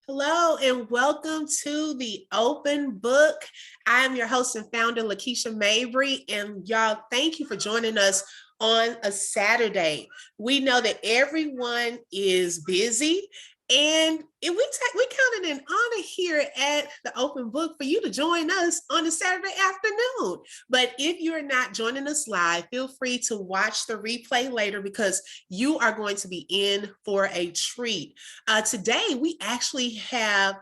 Hello and welcome to the Open Book. I'm your host and founder, Lakeisha Mabry, and y'all, thank you for joining us on a Saturday. We know that everyone is busy, and we count it an honor here at the Open Book for you to join us on a Saturday afternoon. But if you're not joining us live, feel free to watch the replay later because you are going to be in for a treat. Today, we actually have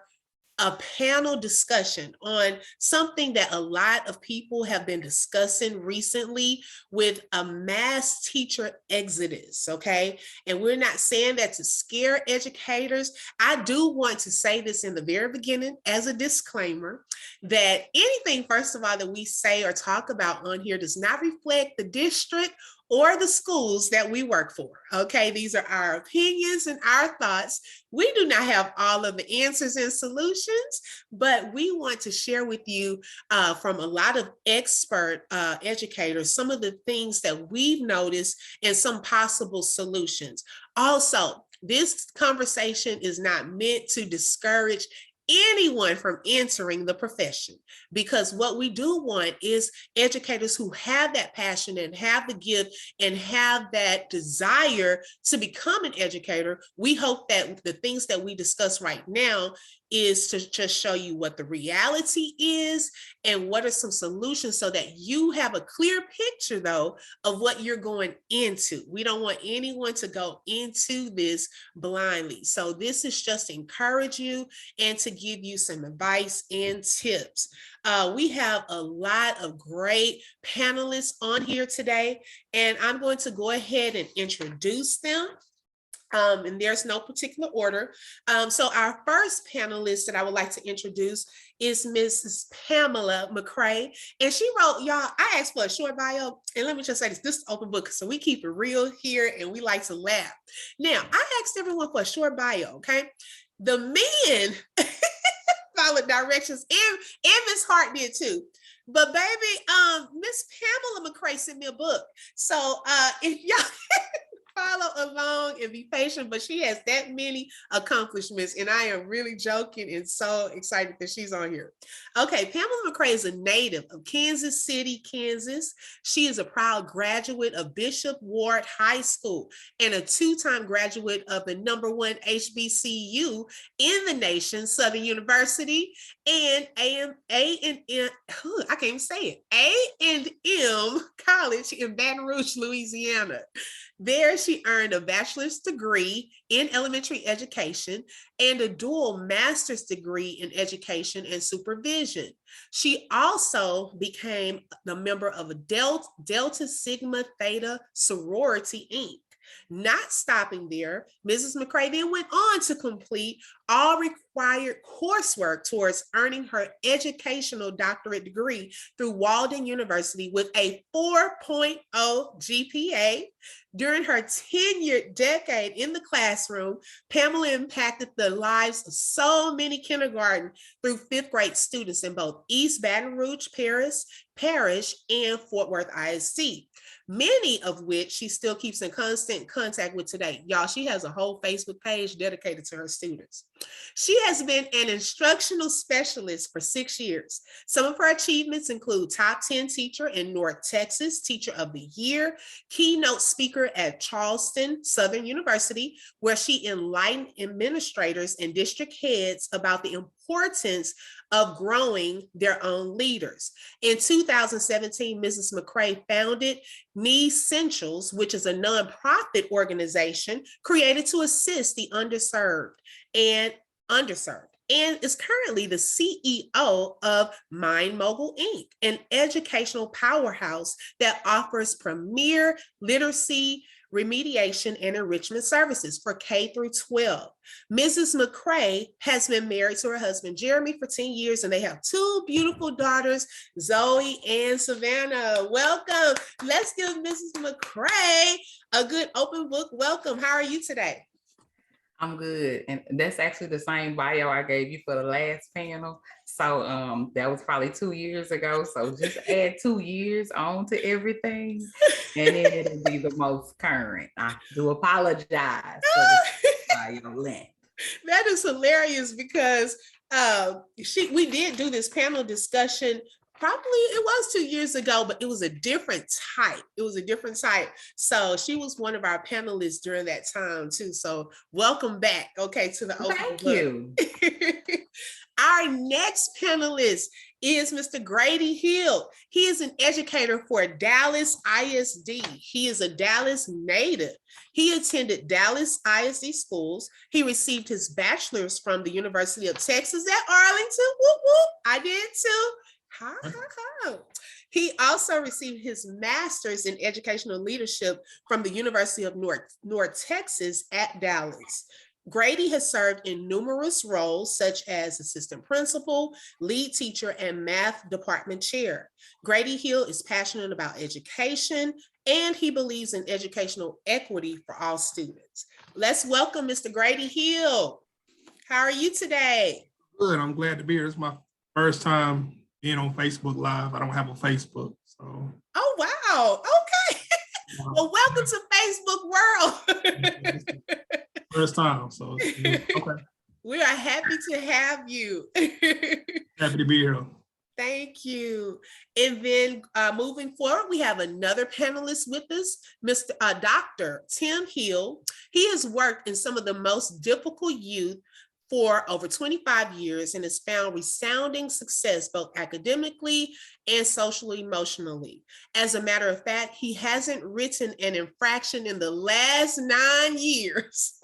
a panel discussion on something that a lot of people have been discussing recently with a mass teacher exodus, okay? And we're not saying that to scare educators. I do want to say this in the very beginning as a disclaimer that anything, first of all, that we say or talk about on here does not reflect the district or the schools that we work for, okay? These are our opinions and our thoughts. We do not have all of the answers and solutions, but we want to share with you from a lot of expert educators some of the things that we've noticed and some possible solutions. Also, this conversation is not meant to discourage anyone from entering the profession, because what we do want is educators who have that passion and have the gift and have that desire to become an educator. We hope that the things that we discuss right now is to just show you what the reality is and what are some solutions so that you have a clear picture, though, of what you're going into. We don't want anyone to go into this blindly. So this is just to encourage you and to give you some advice and tips. We have a lot of great panelists on here today, and I'm going to go ahead and introduce them. And there's no particular order. So our first panelist that I would like to introduce is Mrs. Pamela McCrae. And she wrote, y'all, I asked for a short bio. And let me just say this is open book, so we keep it real here and we like to laugh. Now, I asked everyone for a short bio, okay? The men followed directions, and Miss Hart did too. But baby, Miss Pamela McCrae sent me a book. So if y'all follow along and be patient, but she has that many accomplishments, and I am really joking and so excited that she's on here. Okay, Pamela McCrae is a native of Kansas City, Kansas. She is a proud graduate of Bishop Ward High School and a two-time graduate of the #1 HBCU in the nation, Southern University, and I can't even say it, A&M College in Baton Rouge, Louisiana. There, she earned a bachelor's degree in elementary education and a dual master's degree in education and supervision. She also became a member of a Delta Sigma Theta sorority, Inc. Not stopping there, Mrs. McCrae then went on to complete all required coursework towards earning her educational doctorate degree through Walden University with a 4.0 GPA. During her tenured decade in the classroom, Pamela impacted the lives of so many kindergarten through fifth grade students in both East Baton Rouge Parish and Fort Worth ISD, many of which she still keeps in constant contact with today. Y'all, she has a whole Facebook page dedicated to her students. She has been an instructional specialist for 6 years. Some of her achievements include top 10 teacher in North Texas, Teacher of the Year, keynote speaker at Charleston Southern University, where she enlightened administrators and district heads about the importance of growing their own leaders. In 2017, Mrs. McCrae founded Essentials, which is a nonprofit organization created to assist the underserved and is currently the CEO of Mind Mogul Inc., an educational powerhouse that offers premier literacy, remediation, and enrichment services for K through 12. Mrs. McCrae has been married to her husband, Jeremy, for 10 years, and they have two beautiful daughters, Zoe and Savannah. Welcome. Let's give Mrs. McCrae a good open book welcome. How are you today? I'm good. And that's actually the same bio I gave you for the last panel. So that was probably 2 years ago. So just add 2 years on to everything, and then it'll be the most current. I do apologize for the bio length. That is hilarious because we did do this panel discussion. Probably it was 2 years ago, but it was a different type. It was a different type. So she was one of our panelists during that time too. So welcome back, okay, to the open Thank book. you. Our next panelist is Mr. Grady Hill. He is an educator for Dallas ISD. He is a Dallas native. He attended Dallas ISD schools. He received his bachelor's from the University of Texas at Arlington. Whoop, whoop. I did too. Ha, ha, ha. He also received his master's in educational leadership from the University of North Texas at Dallas. Grady has served in numerous roles such as assistant principal, lead teacher, and math department chair. Grady Hill is passionate about education, and he believes in educational equity for all students. Let's welcome Mr. Grady Hill. How are you today? Good. I'm glad to be here. It's my first time being on Facebook Live. I don't have a Facebook, so. Oh, wow. Okay. Well, welcome to Facebook world. First time, so okay. We are happy to have you. Happy to be here. Thank you. And then moving forward, we have another panelist with us, Dr. Tim Hill. He has worked in some of the most difficult youth for over 25 years and has found resounding success both academically and socially emotionally. As a matter of fact, he hasn't written an infraction in the last 9 years.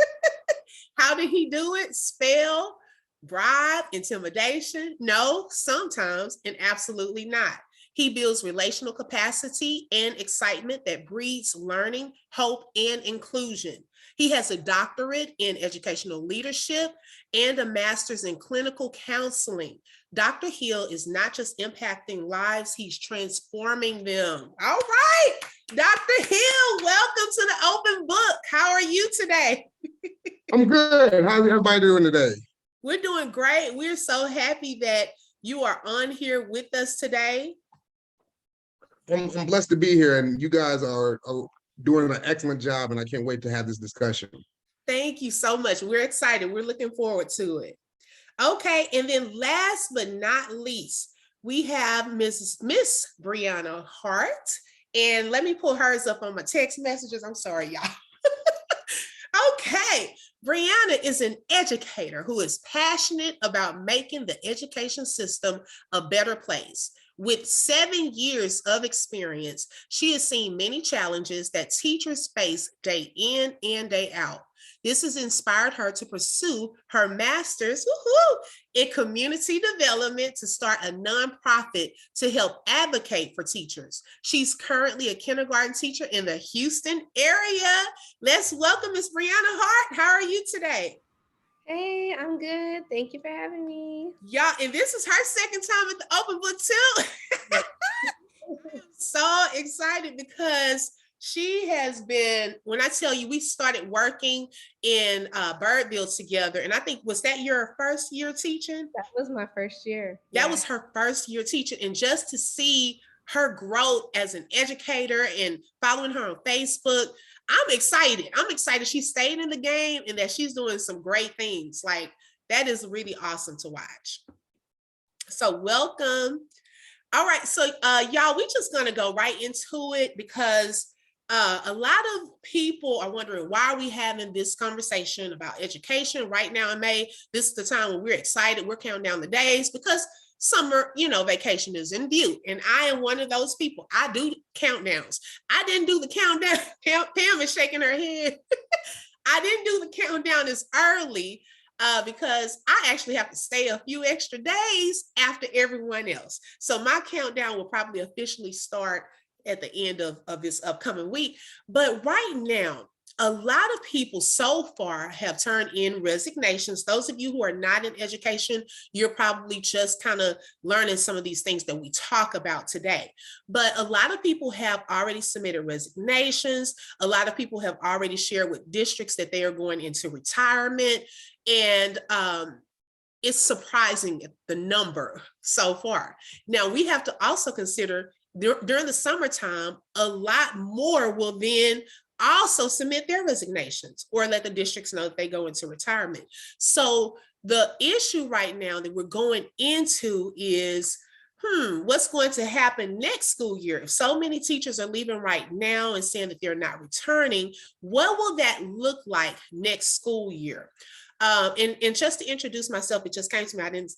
How did he do it? Spell, bribe, intimidation? No, sometimes, and absolutely not. He builds relational capacity and excitement that breeds learning, hope, and inclusion. He has a doctorate in educational leadership and a master's in clinical counseling. Dr. Hill is not just impacting lives, he's transforming them. All right, Dr. Hill, welcome to the open book. How are you today? I'm good. How's everybody doing today? We're doing great. We're so happy that you are on here with us today. I'm blessed to be here, and you guys are doing an excellent job, and I can't wait to have this discussion. Thank you so much. We're excited. We're looking forward to it. Okay, and then last but not least, we have Miss Brianna Hart. And let me pull hers up on my text messages. I'm sorry, y'all. Okay, Brianna is an educator who is passionate about making the education system a better place. With 7 years of experience, she has seen many challenges that teachers face day in and day out. This has inspired her to pursue her master's in community development to start a nonprofit to help advocate for teachers. She's currently a kindergarten teacher in the Houston area. Let's welcome Miss Brianna Hart. How are you today? Hey, I'm good. Thank you for having me. Yeah, and this is her second time at the open book too. I'm so excited because she has been, when I tell you, we started working in Birdville together. And I think, was that your first year teaching? That was my first year. That was her first year teaching. And just to see her growth as an educator and following her on Facebook, I'm excited. I'm excited she stayed in the game and that she's doing some great things. Like, that is really awesome to watch. So welcome. All right. So y'all, we're just going to go right into it because a lot of people are wondering, why are we having this conversation about education right now in May? This is the time when we're excited. We're counting down the days because summer, vacation is in view. And I am one of those people. I do countdowns. I didn't do the countdown. Pam is shaking her head. I didn't do the countdown as early because I actually have to stay a few extra days after everyone else. So my countdown will probably officially start at the end of this upcoming week. But right now, a lot of people so far have turned in resignations. Those of you who are not in education, you're probably just kind of learning some of these things that we talk about today. But a lot of people have already submitted resignations. A lot of people have already shared with districts that they are going into retirement. And it's surprising the number so far. Now, we have to also consider during the summertime, a lot more will then also submit their resignations or let the districts know that they go into retirement. So the issue right now that we're going into is, what's going to happen next school year? If so many teachers are leaving right now and saying that they're not returning, what will that look like next school year? And just to introduce myself, it just came to me. I didn't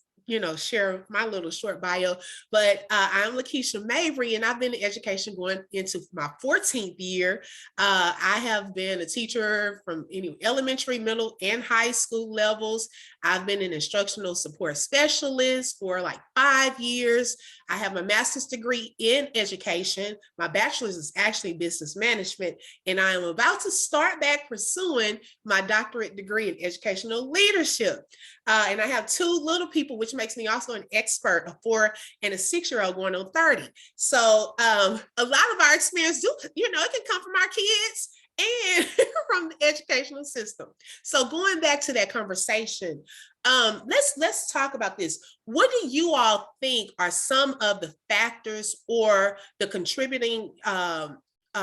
share my little short bio, but I'm Lakeisha Mabry, and I've been in education going into my 14th year. I have been a teacher from any elementary, middle, and high school levels. I've been an instructional support specialist for like 5 years. I have a master's degree in education. My bachelor's is actually business management, and I am about to start back pursuing my doctorate degree in educational leadership. And I have 2 little people, which makes me also an expert, a 4 and a 6-year-old going on 30. So a lot of our experience, it can come from our kids and from the educational system. So going back to that conversation, let's talk about this. What do you all think are some of the factors or the contributing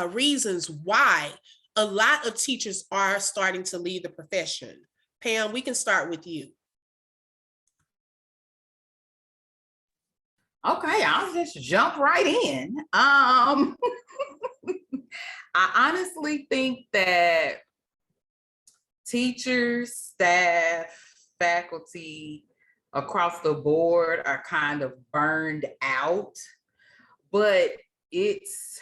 reasons why a lot of teachers are starting to leave the profession? Pam, we can start with you. Okay, I'll just jump right in. I honestly think that teachers, staff, faculty across the board are kind of burned out, but it's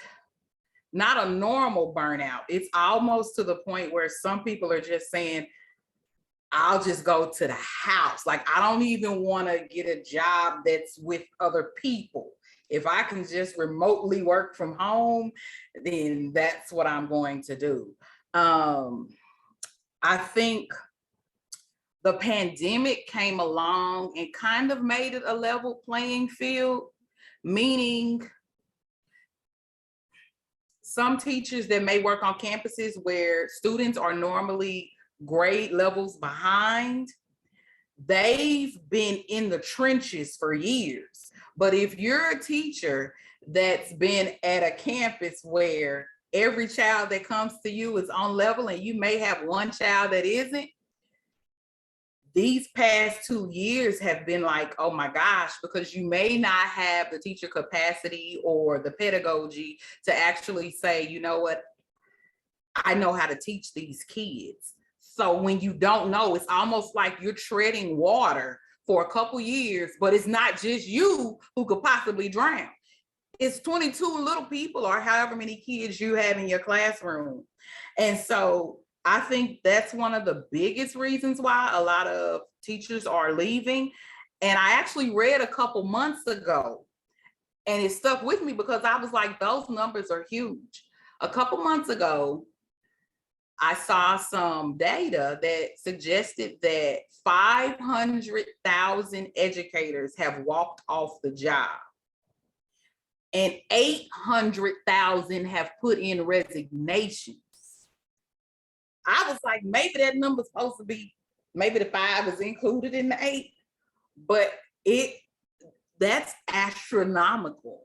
not a normal burnout. It's almost to the point where some people are just saying, I'll just go to the house. Like, I don't even want to get a job that's with other people. If I can just remotely work from home, then that's what I'm going to do. I think the pandemic came along and kind of made it a level playing field, meaning some teachers that may work on campuses where students are normally grade levels behind, they've been in the trenches for years. But if you're a teacher that's been at a campus where every child that comes to you is on level and you may have one child that isn't, these past 2 years have been like, oh my gosh, because you may not have the teacher capacity or the pedagogy to actually say, you know what, I know how to teach these kids. So when you don't know, it's almost like you're treading water for a couple years, but it's not just you who could possibly drown. It's 22 little people or however many kids you have in your classroom. And so I think that's one of the biggest reasons why a lot of teachers are leaving. And I actually read a couple months ago, and it stuck with me because I was like, those numbers are huge. A couple months ago, I saw some data that suggested that 500,000 educators have walked off the job and 800,000 have put in resignations. I was like, maybe that number's supposed to be, maybe the 5 is included in the 8, but that's astronomical.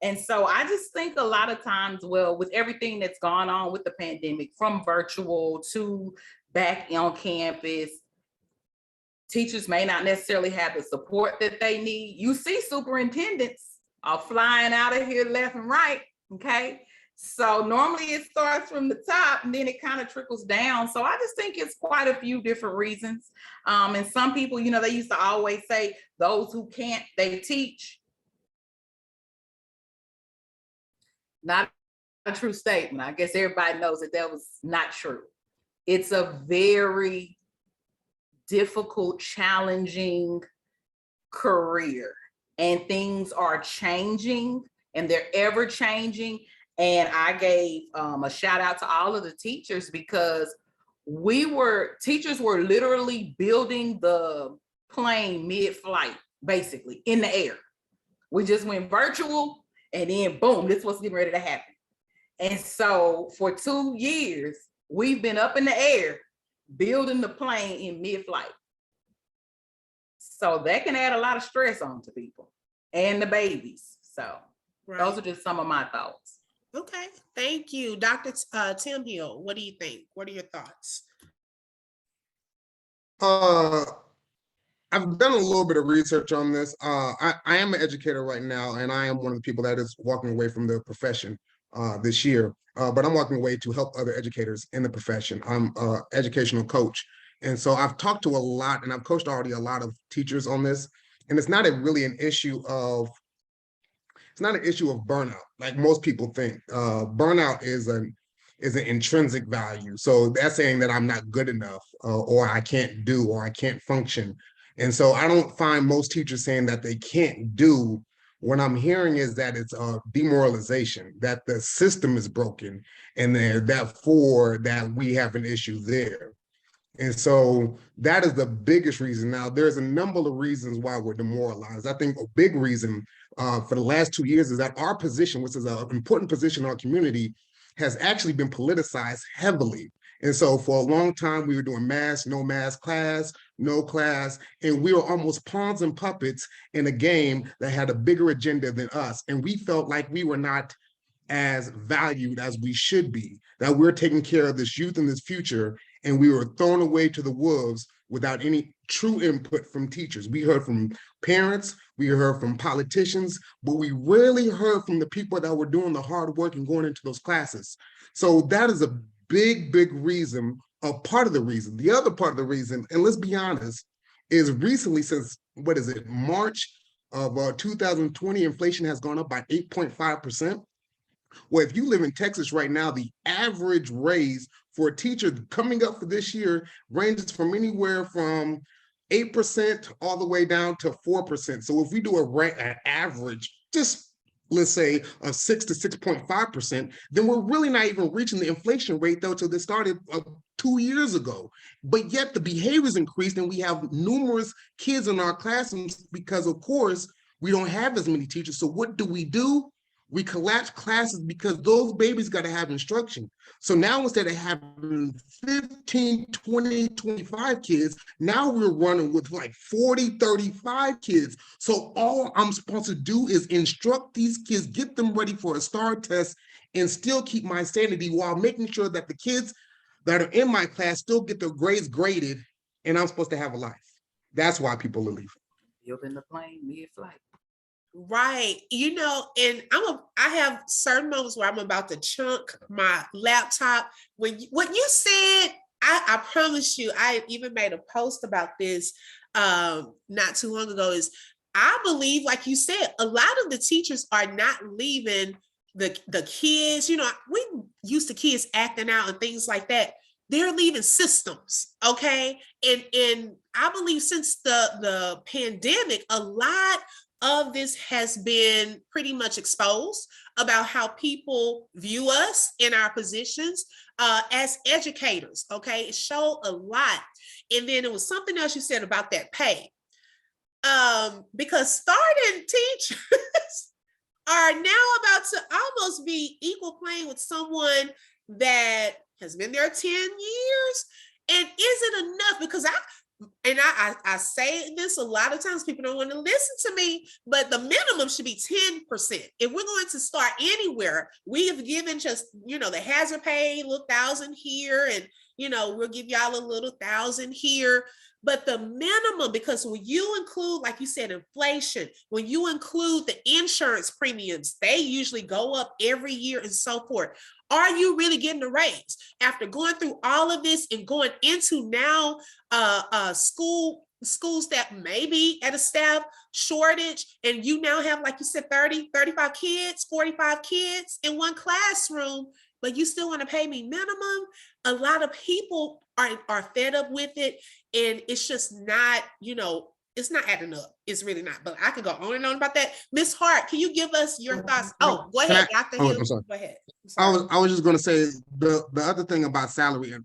And so I just think a lot of times, well, with everything that's gone on with the pandemic, from virtual to back on campus, teachers may not necessarily have the support that they need. You see superintendents are flying out of here left and right, okay? So normally it starts from the top and then it kind of trickles down. So I just think it's quite a few different reasons. And some people, they used to always say, those who can't, they teach. Not a true statement. I guess everybody knows that was not true. It's a very difficult, challenging career, and things are changing and they're ever changing. And I gave a shout out to all of the teachers because teachers were literally building the plane mid-flight, basically in the air. We just went virtual. And then boom, this is what's getting ready to happen. And so for 2 years, we've been up in the air, building the plane in mid-flight. So that can add a lot of stress onto people and the babies. So Those are just some of my thoughts. Okay, thank you. Dr. Tim Hill, what do you think? What are your thoughts? Uh, I've done a little bit of research on this. I am an educator right now, and I am one of the people that is walking away from the profession this year. But I'm walking away to help other educators in the profession. I'm an educational coach. And so I've talked to a lot, and I've coached already a lot of teachers on this. And it's not really an issue of it's not an issue of burnout like most people think. Burnout is an intrinsic value. So that's saying that I'm not good enough, or I can't do, or I can't function. And so I don't find most teachers saying that they can't do. What I'm hearing is that it's demoralization, that the system is broken, and therefore that we have an issue there. And so that is the biggest reason. Now, there's a number of reasons why we're demoralized. I think a big reason for the last 2 years is that our position, which is an important position in our community, has actually been politicized heavily. And so for a long time, we were doing mask, no mask class, no class, and we were almost pawns and puppets in a game that had a bigger agenda than us. And we felt like we were not as valued as we should be, that we're taking care of this youth and this future, and we were thrown away to the wolves without any true input from teachers. We heard from parents, we heard from politicians, but we rarely heard from the people that were doing the hard work and going into those classes. So that is a big, big reason, a part of the reason. The other part of the reason, and let's be honest, is recently since, what is it, March of 2020, inflation has gone up by 8.5%. Well, if you live in Texas right now, the average raise for a teacher coming up for this year ranges from anywhere from 8% all the way down to 4%. So if we do an average, just let's say of 6 to 6.5%, then we're really not even reaching the inflation rate though till this started 2 years ago. But yet the behavior's increased, and we have numerous kids in our classrooms because, of course, we don't have as many teachers. So what do? We collapse classes because those babies got to have instruction. So now instead of having 15, 20, 25 kids, now we're running with like 40, 35 kids. So all I'm supposed to do is instruct these kids, get them ready for a STAR test, and still keep my sanity while making sure that the kids that are in my class still get their grades graded, and I'm supposed to have a life. That's why people are leaving. Building the plane mid-flight. Right. And I have certain moments where I'm about to chunk my laptop. What you said, I promise you, I even made a post about this not too long ago, is I believe, like you said, a lot of the teachers are not leaving the kids. We used to kids acting out and things like that. They're leaving systems, okay? And I believe since the pandemic, a lot of this has been pretty much exposed about how people view us in our positions as educators, okay? It showed a lot. And then it was something else you said about that pay. Because starting teachers are now about to almost be equal playing with someone that has been there 10 years. And is it enough? Because I say this a lot of times, people don't want to listen to me, but the minimum should be 10%. If we're going to start anywhere, we have given just, the hazard pay, a little $1,000 here, and, we'll give y'all a little $1,000 here. But the minimum, because when you include, like you said, inflation, when you include the insurance premiums, they usually go up every year and so forth. Are you really getting a raise after going through all of this and going into now schools that may be at a staff shortage, and you now have, like you said, 30, 35 kids, 45 kids in one classroom, but you still want to pay me minimum? A lot of people are fed up with it, and it's just not, it's not adding up. It's really not. But I could go on and on about that. Miss Hart, can you give us your thoughts? Oh, go ahead, Dr. Hill. I'm sorry. Go ahead. I was just going to say the other thing about salary, and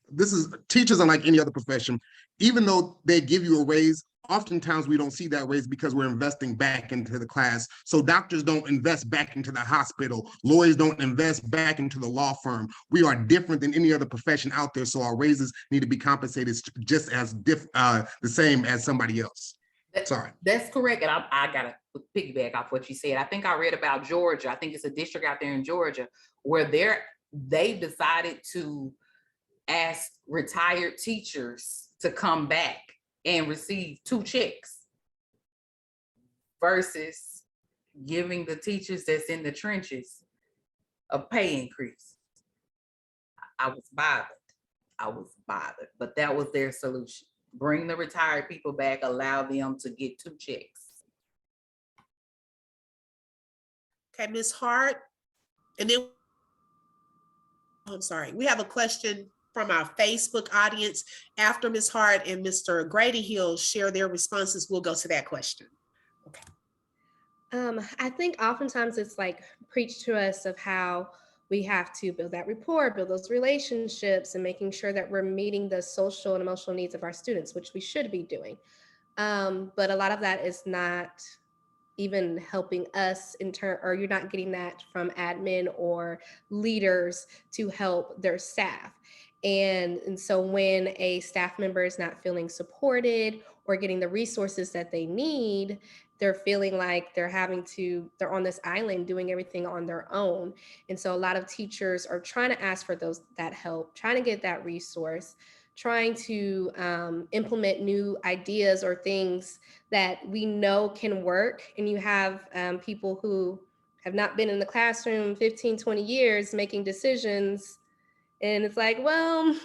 this is teachers, unlike any other profession, even though they give you a raise, oftentimes we don't see that raise because we're investing back into the class. So doctors don't invest back into the hospital. Lawyers don't invest back into the law firm. We are different than any other profession out there. So our raises need to be compensated just as the same as somebody else. Sorry. That's correct. And I gotta piggyback off what you said. I think I read about Georgia. I think it's a district out there in Georgia where they decided to ask retired teachers to come back and receive 2 checks versus giving the teachers that's in the trenches a pay increase. I was bothered, but that was their solution. Bring the retired people back, allow them to get 2 checks. Okay, Ms. Hart. And then, I'm sorry, we have a question from our Facebook audience. After Ms. Hart and Mr. Grady Hill share their responses, we'll go to that question. Okay. I think oftentimes it's like preached to us of how we have to build that rapport, build those relationships, and making sure that we're meeting the social and emotional needs of our students, which we should be doing. But a lot of that is not even helping us in turn, or you're not getting that from admin or leaders to help their staff. And so when a staff member is not feeling supported or getting the resources that they need, they're feeling like they're on this island doing everything on their own. And so a lot of teachers are trying to ask for that help, trying to get that resource, trying to implement new ideas or things that we know can work. And you have people who have not been in the classroom 15, 20 years making decisions. And it's like, well,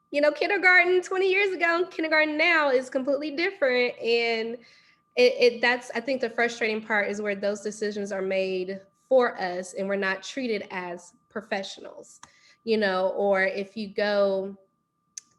kindergarten 20 years ago, kindergarten now is completely different. And that's, I think the frustrating part is where those decisions are made for us and we're not treated as professionals, or if you go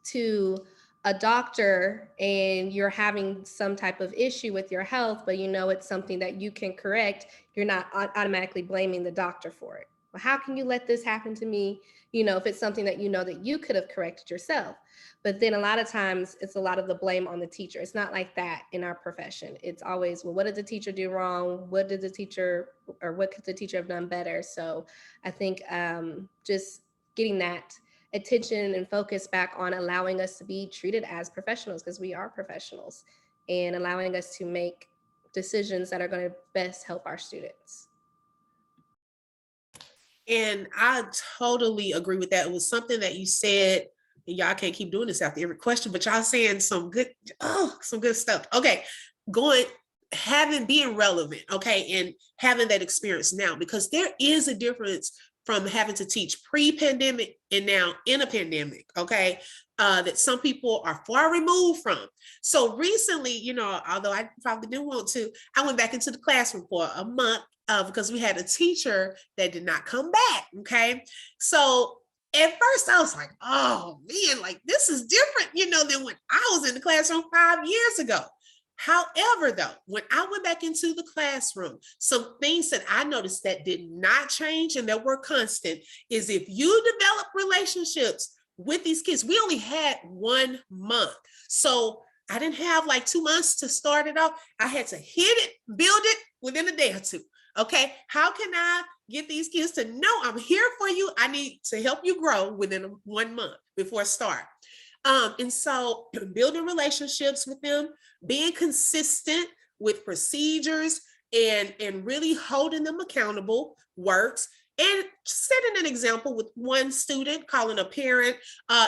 to a doctor and you're having some type of issue with your health, but it's something that you can correct, you're not automatically blaming the doctor for it. Well, how can you let this happen to me? If it's something that that you could have corrected yourself. But then a lot of times it's a lot of the blame on the teacher. It's not like that in our profession. It's always, well, what did the teacher do wrong? What could the teacher have done better? So I think just getting that attention and focus back on allowing us to be treated as professionals, because we are professionals, and allowing us to make decisions that are going to best help our students. And I totally agree with that. It was something that you said, and y'all can't keep doing this after every question, but y'all saying some good stuff. Okay, being relevant, okay, and having that experience now, because there is a difference from having to teach pre-pandemic and now in a pandemic, okay, that some people are far removed from. So recently, although I probably didn't want to, I went back into the classroom for a month because we had a teacher that did not come back, okay? So at first I was like, oh man, like this is different, than when I was in the classroom 5 years ago. However, though, when I went back into the classroom, some things that I noticed that did not change and that were constant is if you develop relationships with these kids. We only had 1 month. So I didn't have like 2 months to start it off. I had to hit it, build it within a day or two. Okay, how can I get these kids to know I'm here for you? I need to help you grow within 1 month before I start. And so building relationships with them, being consistent with procedures and really holding them accountable works. And setting an example with one student, calling a parent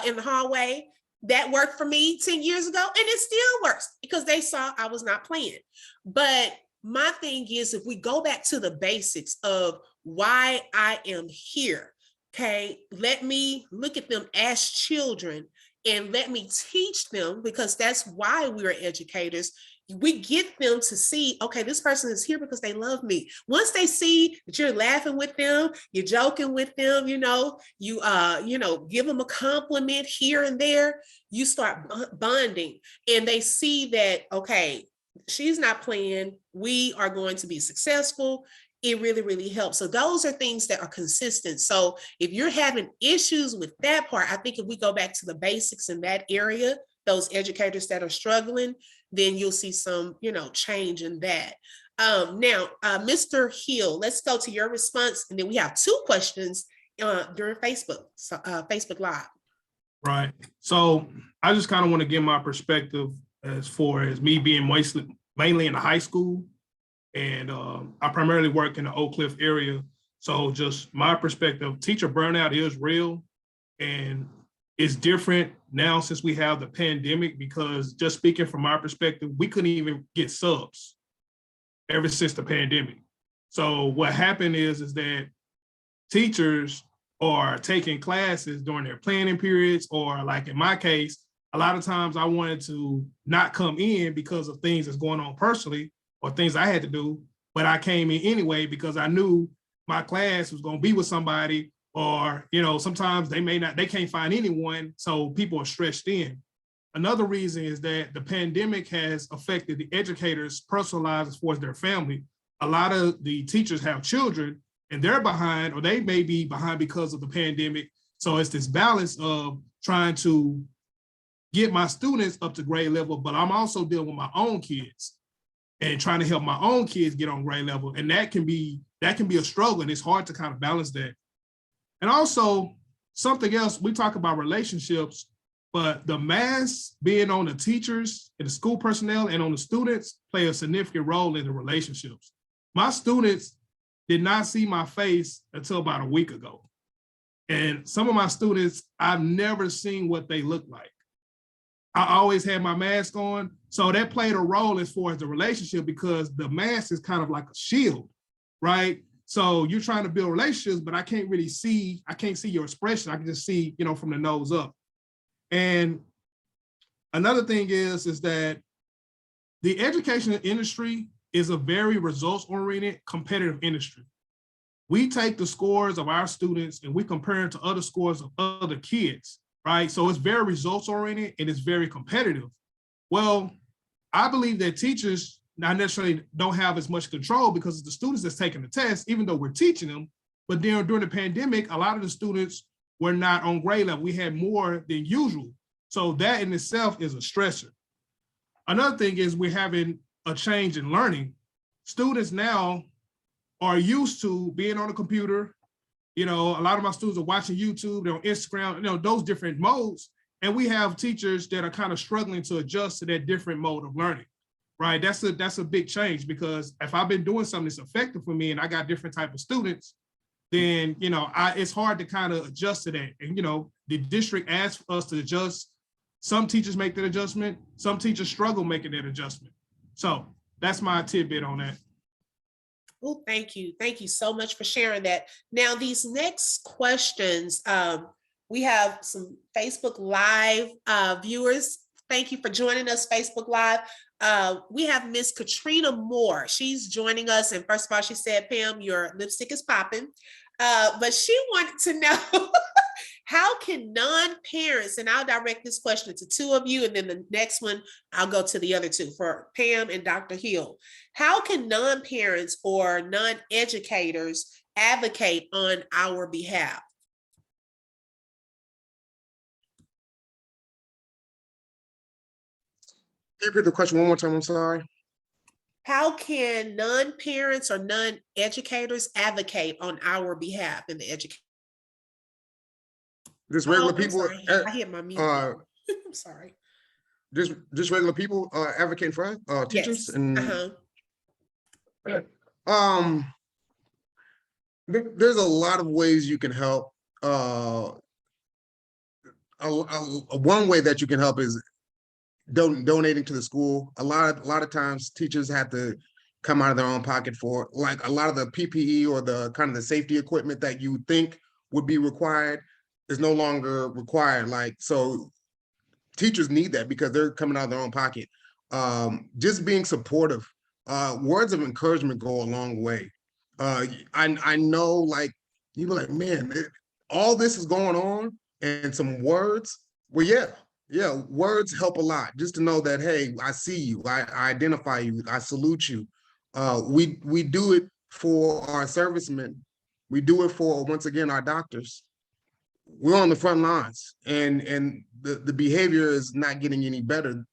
in the hallway, that worked for me 10 years ago, and it still works because they saw I was not playing. But my thing is, if we go back to the basics of why I am here, okay, let me look at them as children and let me teach them, because that's why we're educators. We get them to see, okay, this person is here because they love me. Once they see that you're laughing with them, you're joking with them, you give them a compliment here and there, you start bonding, and they see that, okay, she's not playing, we are going to be successful. It really, really helps. So those are things that are consistent. So if you're having issues with that part, I think if we go back to the basics in that area, those educators that are struggling, then you'll see some, change in that. Now, Mr. Hill, let's go to your response. And then we have 2 questions during Facebook Live. Right. So I just kind of want to give my perspective as far as me being mainly in the high school. And I primarily work in the Oak Cliff area. So just my perspective, teacher burnout is real. And it's different now since we have the pandemic, because just speaking from my perspective, we couldn't even get subs ever since the pandemic. So what happened is that teachers are taking classes during their planning periods, or like in my case, a lot of times I wanted to not come in because of things that's going on personally or things I had to do, but I came in anyway because I knew my class was going to be with somebody, or, you know, sometimes they can't find anyone, so people are stretched in. Another reason is that the pandemic has affected the educators' personal lives as far as their family. A lot of the teachers have children and they're behind, or they may be behind because of the pandemic. So it's this balance of trying to get my students up to grade level, but I'm also dealing with my own kids and trying to help my own kids get on grade level. And that can be a struggle, and it's hard to kind of balance that. And also something else, we talk about relationships, but the mass being on the teachers and the school personnel and on the students play a significant role in the relationships. My students did not see my face until about a week ago. And some of my students, I've never seen what they look like. I always had my mask on. So that played a role as far as the relationship, because the mask is kind of like a shield, right? So you're trying to build relationships, but I can't see your expression. I can just see, you know, from the nose up. And another thing is that the education industry is a very results-oriented, competitive industry. We take the scores of our students and we compare them to other scores of other kids, right? So it's very results-oriented and it's very competitive. Well, I believe that teachers not necessarily don't have as much control because it's the students that's taking the test, even though we're teaching them. But then during the pandemic, a lot of the students were not on grade level. We had more than usual. So that in itself is a stressor. Another thing is we're having a change in learning. Students now are used to being on a computer. You know, a lot of my students are watching YouTube, they're on Instagram, you know, those different modes. And we have teachers that are kind of struggling to adjust to that different mode of learning, right? That's a big change, because if I've been doing something that's effective for me and I got different type of students, then, you know, it's hard to kind of adjust to that. And, you know, the district asks us to adjust. Some teachers make that adjustment. Some teachers struggle making that adjustment. So that's my tidbit on that. Oh, thank you. Thank you so much for sharing that. Now, these next questions, we have some Facebook Live viewers. Thank you for joining us, Facebook Live. We have Miss Katrina Moore. She's joining us. And first of all, she said, Pam, your lipstick is popping. But she wanted to know, how can non-parents, and I'll direct this question to two of you, and then the next one, I'll go to the other two for Pam and Dr. Hill. How can non-parents or non-educators advocate on our behalf? Can you repeat the question one more time? I'm sorry. How can non-parents or non-educators advocate on our behalf in the education? Just regular people. I hit my mute. I'm sorry. Just regular people advocating for teachers. Yes. And there's a lot of ways you can help. One way that you can help is donating to the school. A lot of times teachers have to come out of their own pocket for, like, a lot of the PPE or the kind of the safety equipment that you think would be required is no longer required. Like, so teachers need that because they're coming out of their own pocket. Just being supportive, words of encouragement go a long way. I know, like, you were like, man, all this is going on, and some words, well, yeah, words help a lot. Just to know that, hey, I see you, I identify you, I salute you. We do it for our servicemen. We do it for, once again, our doctors. We're on the front lines, and the behavior is not getting any better.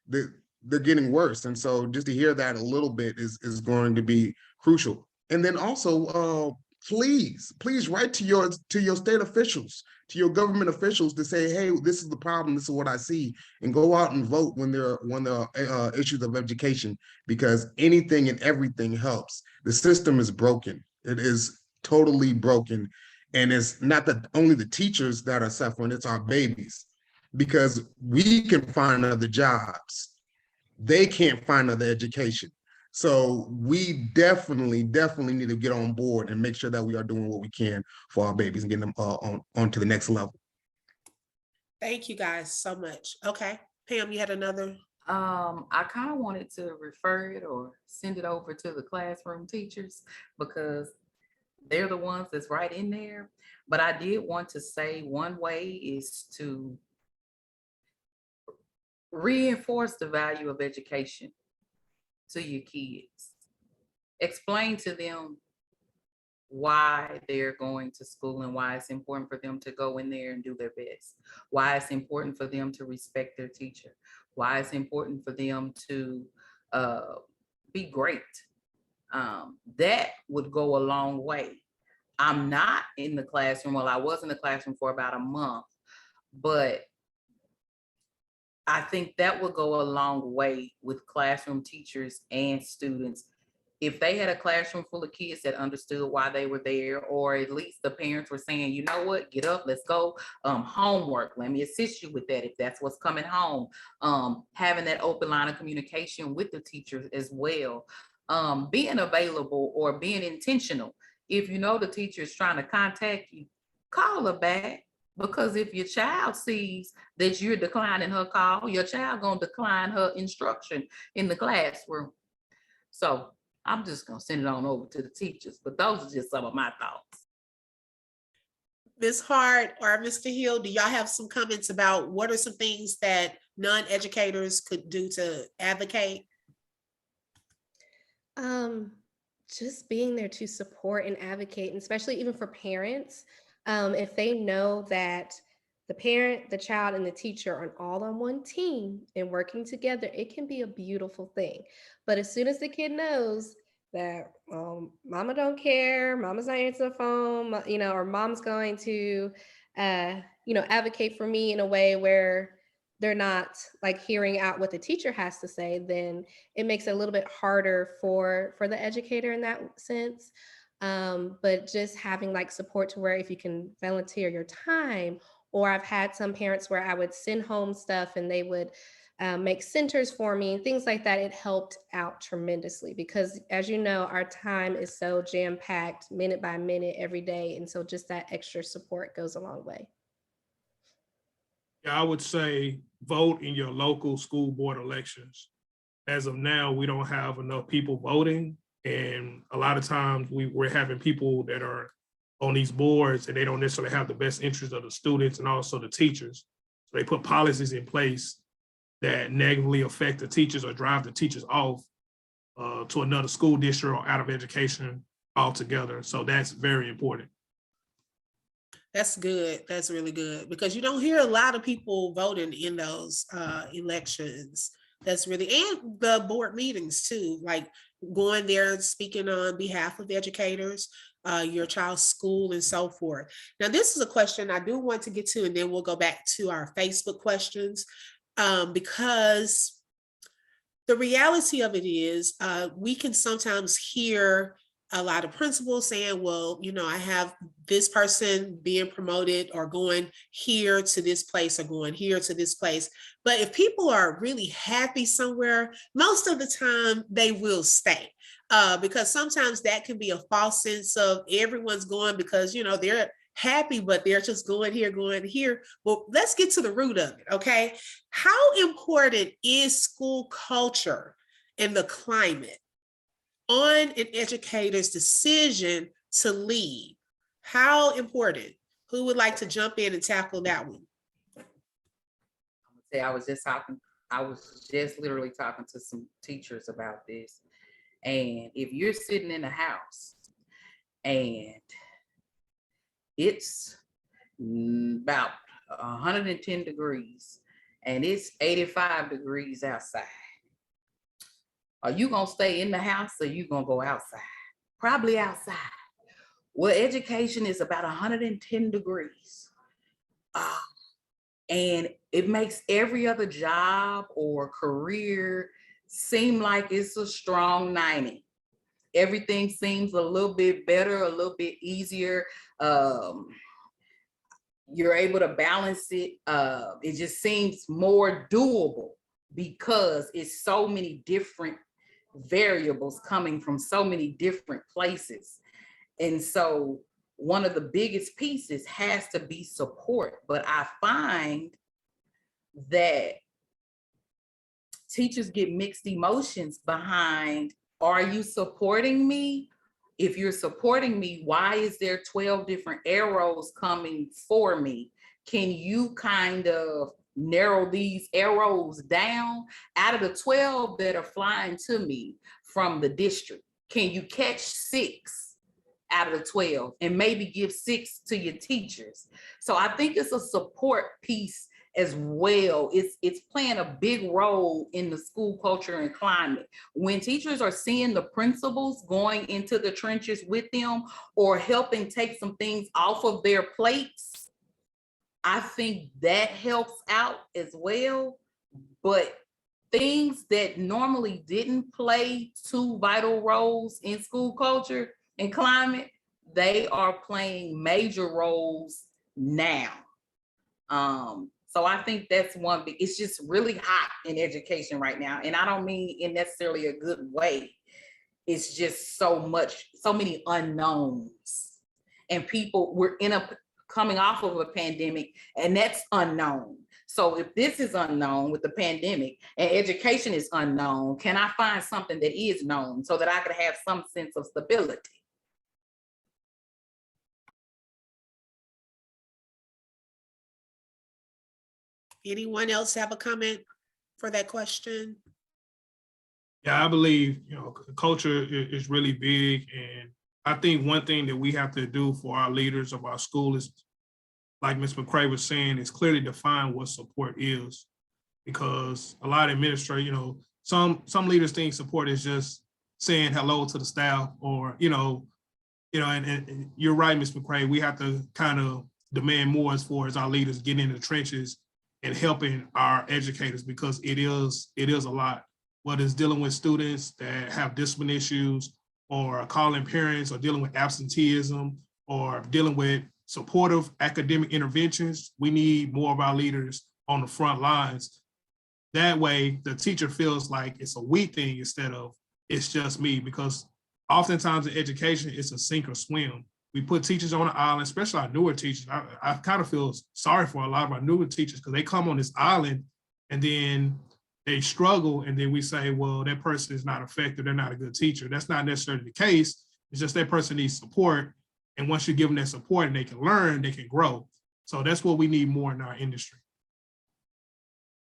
They're getting worse. And so just to hear that a little bit is going to be crucial. And then also please write to your state officials, to your government officials to say, hey, this is the problem, this is what I see, and go out and vote when there are issues of education, because anything and everything helps. The system is broken. It is totally broken. And it's not that only the teachers that are suffering, it's our babies, because we can find other jobs. They can't find other education. So we definitely need to get on board and make sure that we are doing what we can for our babies and getting them on to the next level. Thank you guys so much. Okay, Pam, you had another. I kind of wanted to refer it or send it over to the classroom teachers because they're the ones that's right in there. But I did want to say one way is to reinforce the value of education to your kids. Explain to them why they're going to school and why it's important for them to go in there and do their best. Why it's important for them to respect their teacher. Why it's important for them to be great. That would go a long way. I'm not in the classroom. Well, I was in the classroom for about a month, but I think that would go a long way with classroom teachers and students. If they had a classroom full of kids that understood why they were there, or at least the parents were saying, you know what, get up, let's go, homework, let me assist you with that if that's what's coming home. Having that open line of communication with the teachers as well. Being available or being intentional. If you know the teacher is trying to contact you, call her back. Because if your child sees that you're declining her call, your child gonna decline her instruction in the classroom. So I'm just gonna send it on over to the teachers, but those are just some of my thoughts. Ms. Hart or Mr. Hill, do y'all have some comments about what are some things that non-educators could do to advocate? Just being there to support and advocate, and especially even for parents, if they know that the parent, the child, and the teacher are all on one team and working together, it can be a beautiful thing. But as soon as the kid knows that mama don't care, mama's not answering the phone, or mom's going to, advocate for me in a way where they're not like hearing out what the teacher has to say, then it makes it a little bit harder for the educator in that sense. But just having like support to where if you can volunteer your time, or I've had some parents where I would send home stuff and they would make centers for me and things like that. It helped out tremendously because, as you know, our time is so jam-packed minute by minute every day. And so just that extra support goes a long way. I would say vote in your local school board elections. As of now, we don't have enough people voting. And a lot of times we're having people that are on these boards and they don't necessarily have the best interest of the students and also the teachers. So they put policies in place that negatively affect the teachers or drive the teachers off to another school district or out of education altogether. So that's very important. That's good. That's really good because you don't hear a lot of people voting in those elections. That's really, and the board meetings too, like going there and speaking on behalf of educators, your child's school and so forth. Now, this is a question I do want to get to, and then we'll go back to our Facebook questions because the reality of it is we can sometimes hear a lot of principals saying, well, I have this person being promoted or going here to this place or going here to this place. But if people are really happy somewhere, most of the time they will stay because sometimes that can be a false sense of everyone's going because, they're happy, but they're just going here. Well, let's get to the root of it, okay? How important is school culture and the climate on an educator's decision to leave? How important? Who would like to jump in and tackle that one? I was just literally talking to some teachers about this. And if you're sitting in a house and it's about 110 degrees and it's 85 degrees outside, are you gonna stay in the house or you gonna go outside? Probably outside. Well, education is about 110 degrees. And it makes every other job or career seem like it's a strong 90. Everything seems a little bit better, a little bit easier. You're able to balance it. It just seems more doable because it's so many different variables coming from so many different places. And so one of the biggest pieces has to be support. But I find that teachers get mixed emotions behind, are you supporting me? If you're supporting me, why is there 12 different arrows coming for me? Can you kind of narrow these arrows down? Out of the 12 that are flying to me from the district, can you catch 6 out of the 12 and maybe give 6 to your teachers? So I think it's a support piece as well. It's playing a big role in the school culture and climate. When teachers are seeing the principals going into the trenches with them or helping take some things off of their plates, I think that helps out as well. But things that normally didn't play 2 vital roles in school culture and climate, they are playing major roles now. So I think that's one big, it's just really hot in education right now. And I don't mean in necessarily a good way. It's just so many unknowns. And people, we're coming off of a pandemic, and that's unknown. So if this is unknown with the pandemic and education is unknown, can I find something that is known so that I could have some sense of stability? Anyone else have a comment for that question? Yeah, I believe, culture is really big. And I think one thing that we have to do for our leaders of our school is, like Ms. McCray was saying, is clearly define what support is. Because a lot of administrators, some leaders think support is just saying hello to the staff, or, and you're right, Ms. McCray, we have to kind of demand more as far as our leaders getting in the trenches and helping our educators, because it is a lot. Whether it's dealing with students that have discipline issues, or calling parents, or dealing with absenteeism, or dealing with supportive academic interventions, we need more of our leaders on the front lines. That way, the teacher feels like it's a we thing instead of it's just me, because oftentimes in education, it's a sink or swim. We put teachers on the island, especially our newer teachers. I kind of feel sorry for a lot of our newer teachers, because they come on this island and then they struggle, and then we say, well, that person is not effective, they're not a good teacher. That's not necessarily the case. It's just that person needs support. And once you give them that support and they can learn, they can grow. So that's what we need more in our industry.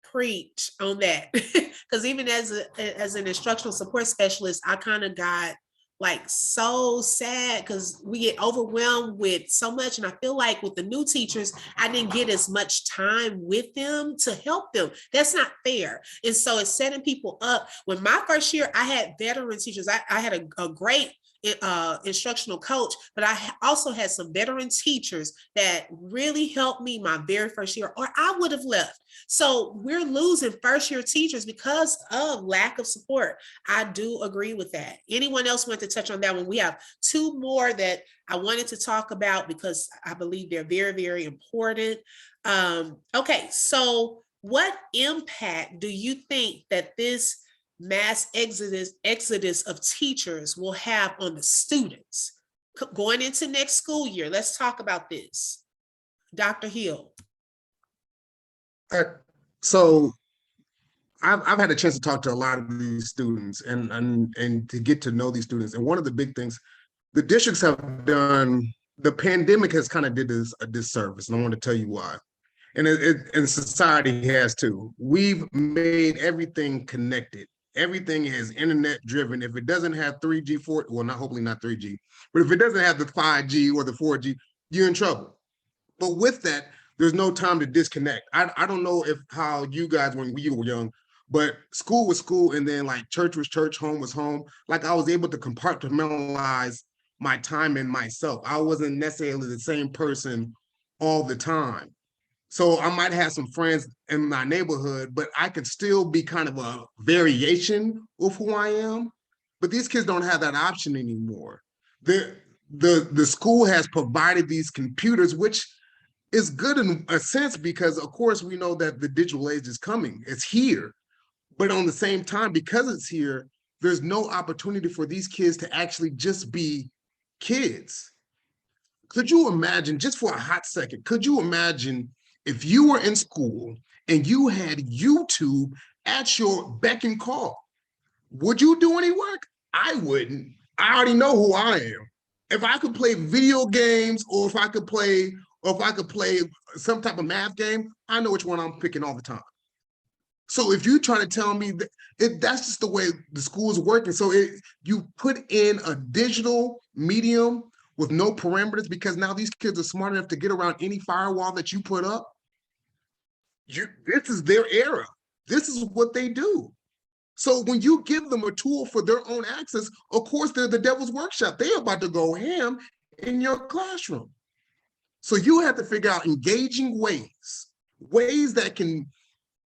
Preach on that. Because even as an instructional support specialist, I kind of got like so sad because we get overwhelmed with so much. And I feel like with the new teachers, I didn't get as much time with them to help them. That's not fair. And so it's setting people up. When my first year, I had veteran teachers. I had a great instructional coach, but I also had some veteran teachers that really helped me my very first year, or I would have left. So we're losing first year teachers because of lack of support. I do agree with that. Anyone else want to touch on that one? We have 2 more that I wanted to talk about because I believe they're very, very important. Okay, so what impact do you think that this mass exodus of teachers will have on the students going into next school year? Let's talk about this. Dr. Hill. So I've had a chance to talk to a lot of these students and to get to know these students. And one of the big things the districts have done, the pandemic has kind of did us a disservice, and I want to tell you why. And society has too. We've made everything connected. Everything is internet driven. If it doesn't have 3G, hopefully not 3G, but if it doesn't have the 5G or the 4G, you're in trouble. But with that, there's no time to disconnect. I don't know how you guys, when you were young, but school was school, and then like church was church, home was home. Like I was able to compartmentalize my time and myself. I wasn't necessarily the same person all the time. So I might have some friends in my neighborhood, but I could still be kind of a variation of who I am. But these kids don't have that option anymore. The school has provided these computers, which is good in a sense because, of course, we know that the digital age is coming. It's here. But on the same time, because it's here, there's no opportunity for these kids to actually just be kids. Could you imagine, just for a hot second, could you imagine if you were in school and you had YouTube at your beck and call? Would you do any work? I wouldn't. I already know who I am. If I could play video games or if I could play some type of math game, I know which one I'm picking all the time. So if you try to tell me that's just the way the school is working. So you put in a digital medium with no parameters because now these kids are smart enough to get around any firewall that you put up. This is their era. This is what they do. So when you give them a tool for their own access, of course, they're the devil's workshop. They're about to go ham in your classroom. So you have to figure out engaging ways that can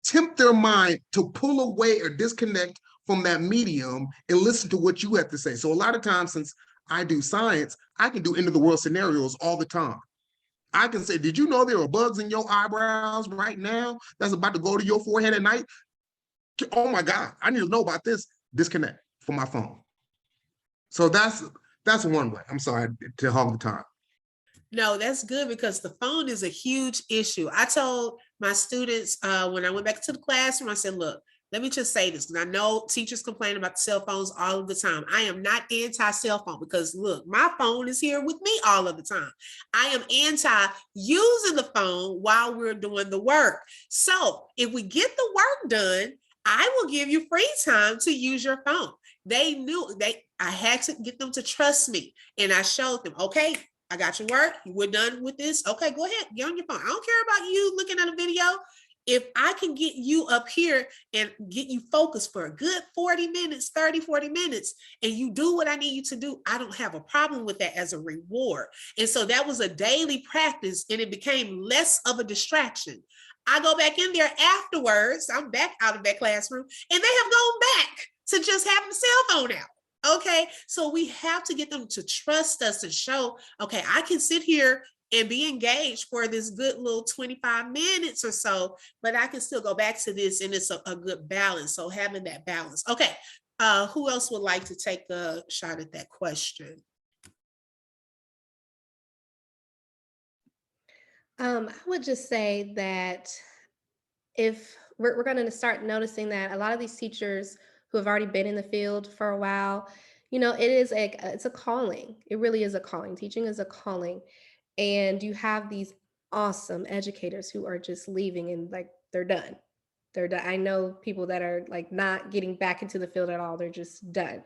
tempt their mind to pull away or disconnect from that medium and listen to what you have to say. So a lot of times, since I do science, I can do end of the world scenarios all the time. I can say, did you know there are bugs in your eyebrows right now that's about to go to your forehead at night? Oh my God, I need to know about this. Disconnect from my phone. So that's one way. I'm sorry to hog the time. No, that's good because the phone is a huge issue. I told my students when I went back to the classroom, I said, look, let me just say this, because I know teachers complain about the cell phones all of the time. I am not anti-cell phone because look, my phone is here with me all of the time. I am anti using the phone while we're doing the work. So if we get the work done, I will give you free time to use your phone. They knew I had to get them to trust me. And I showed them, okay, I got your work. We're done with this. Okay, go ahead. Get on your phone. I don't care about you looking at a video. If I can get you up here and get you focused for a good 40 minutes, 30, 40 minutes, and you do what I need you to do, I don't have a problem with that as a reward. And so that was a daily practice and it became less of a distraction. I go back in there afterwards. I'm back out of that classroom and they have gone back to just having the cell phone out. Okay, so we have to get them to trust us and show, okay, I can sit here and be engaged for this good little 25 minutes or so, but I can still go back to this and it's a good balance. So having that balance. Okay, who else would like to take a shot at that question? I would just say that if we're going to start noticing that a lot of these teachers who have already been in the field for a while, it's a calling. It really is a calling. Teaching is a calling. And you have these awesome educators who are just leaving and like they're done. They're done. I know people that are like not getting back into the field at all. They're just done.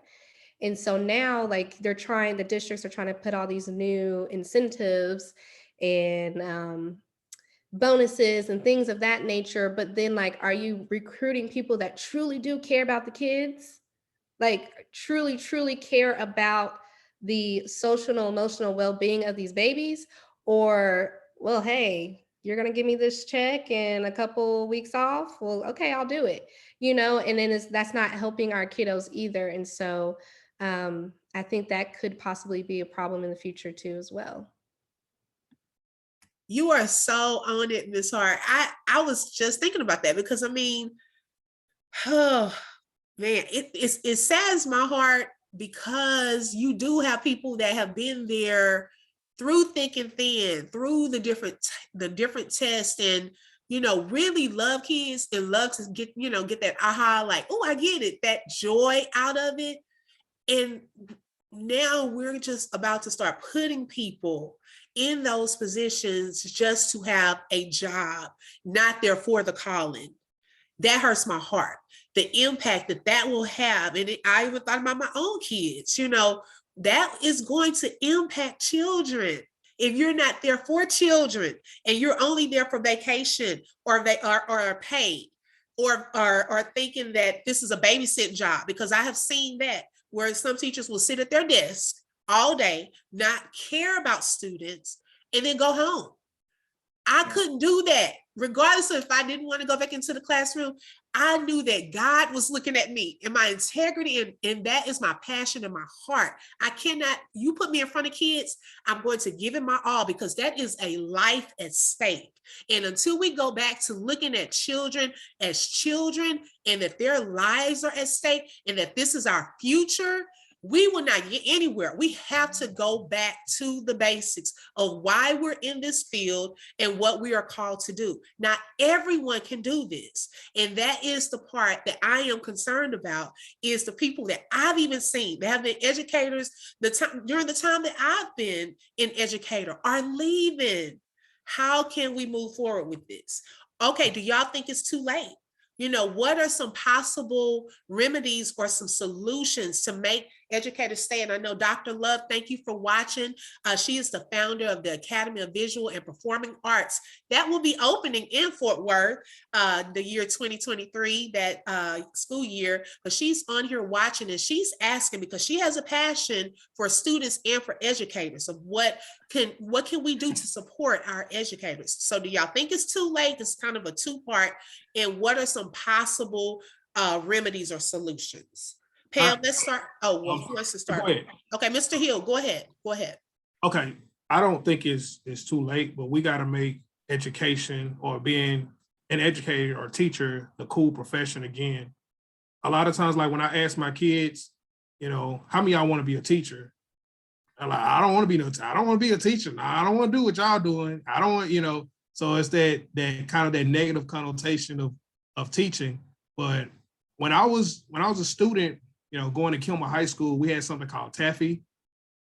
And so now like the districts are trying to put all these new incentives and bonuses and things of that nature. But then like, are you recruiting people that truly do care about the kids? Like truly, truly care about the social and emotional well-being of these babies? Or, well, hey, you're going to give me this check and a couple weeks off? Well, okay, I'll do it. And then that's not helping our kiddos either. And so I think that could possibly be a problem in the future too, as well. You are so on it, Ms. Hart. I was just thinking about that because I mean, oh man, it saddens my heart because you do have people that have been there through thick and thin, through the different tests, and really love kids and love to get that aha, like, oh, I get it, that joy out of it. And now we're just about to start putting people in those positions just to have a job, not there for the calling. That hurts my heart. The impact that will have, and I even thought about my own kids, that is going to impact children. If you're not there for children and you're only there for vacation or they are paid or thinking that this is a babysitting job, because I have seen that where some teachers will sit at their desk all day, not care about students, and then go home. I couldn't do that. Regardless of if I didn't want to go back into the classroom, I knew that God was looking at me and my integrity, and that is my passion and my heart. I cannot, you put me in front of kids, I'm going to give it my all, because that is a life at stake. And until we go back to looking at children as children, and that their lives are at stake, and that this is our future, we will not get anywhere. We have to go back to the basics of why we're in this field and what we are called to do. Not everyone can do this. And that is the part that I am concerned about, is the people that I've even seen that have been educators during the time that I've been an educator are leaving. How can we move forward with this? Okay, do y'all think it's too late? You know, what are some possible remedies or some solutions to make educators stay? And I know Dr. Love, thank you for watching. She is the founder of the Academy of Visual and Performing Arts. That will be opening in Fort Worth the year 2023, that school year. But she's on here watching, and she's asking, because she has a passion for students and for educators, of what can we do to support our educators. So do y'all think it's too late? It's kind of a two-part. And what are some possible remedies or solutions? Pam, let's start. Oh, well, who wants to start? Go ahead. Okay, Mr. Hill, go ahead. Go ahead. Okay, I don't think it's too late, but we got to make education, or being an educator or teacher, the cool profession again. A lot of times, like when I ask my kids, you know, how many of y'all want to be a teacher? I'm like, I don't want to be I don't want to be a teacher. No, I don't want to do what y'all doing. I don't want, you know. So it's that kind of that negative connotation of teaching. But when I was a student, you know, going to Kilmer High School, we had something called Taffy,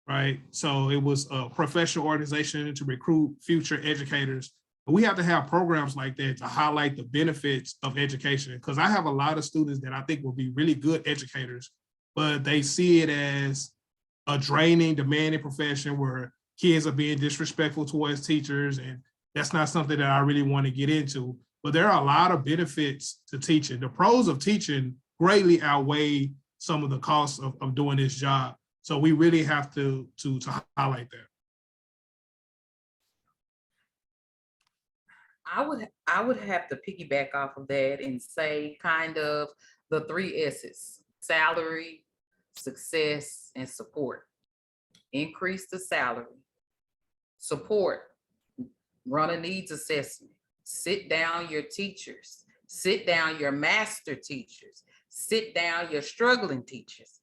right? So it was a professional organization to recruit future educators. But we have to have programs like that to highlight the benefits of education, because I have a lot of students that I think will be really good educators, but they see it as a draining, demanding profession where kids are being disrespectful towards teachers, and that's not something that I really want to get into. But there are a lot of benefits to teaching. The pros of teaching greatly outweigh some of the costs of doing this job. So we really have to highlight that. I would have to piggyback off of that and say kind of the 3 S's: salary, success, and support. Increase the salary. Support. Run a needs assessment. Sit down your teachers. Sit down your master teachers. Sit down your struggling teachers.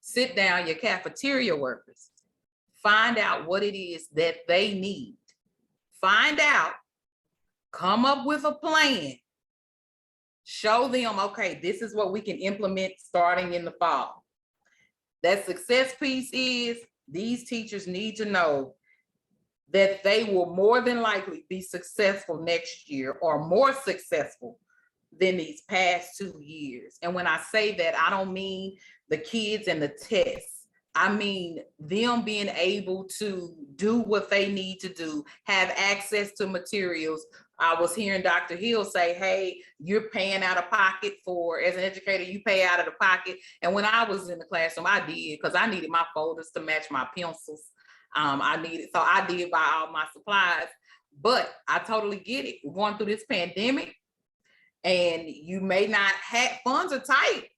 Sit down your cafeteria workers. Find out what it is that they need. Find out. Come up with a plan. Show them, okay, this is what we can implement starting in the fall. That success piece is, these teachers need to know that they will more than likely be successful next year, or more successful than these past 2 years. And when I say that, I don't mean the kids and the tests. I mean them being able to do what they need to do, have access to materials. I was hearing Dr. Hill say, hey, you're paying out of pocket for, as an educator, you pay out of the pocket. And when I was in the classroom, I did, because I needed my folders to match my pencils. So I did buy all my supplies. But I totally get it. We're going through this pandemic, and you may not have, funds are tight.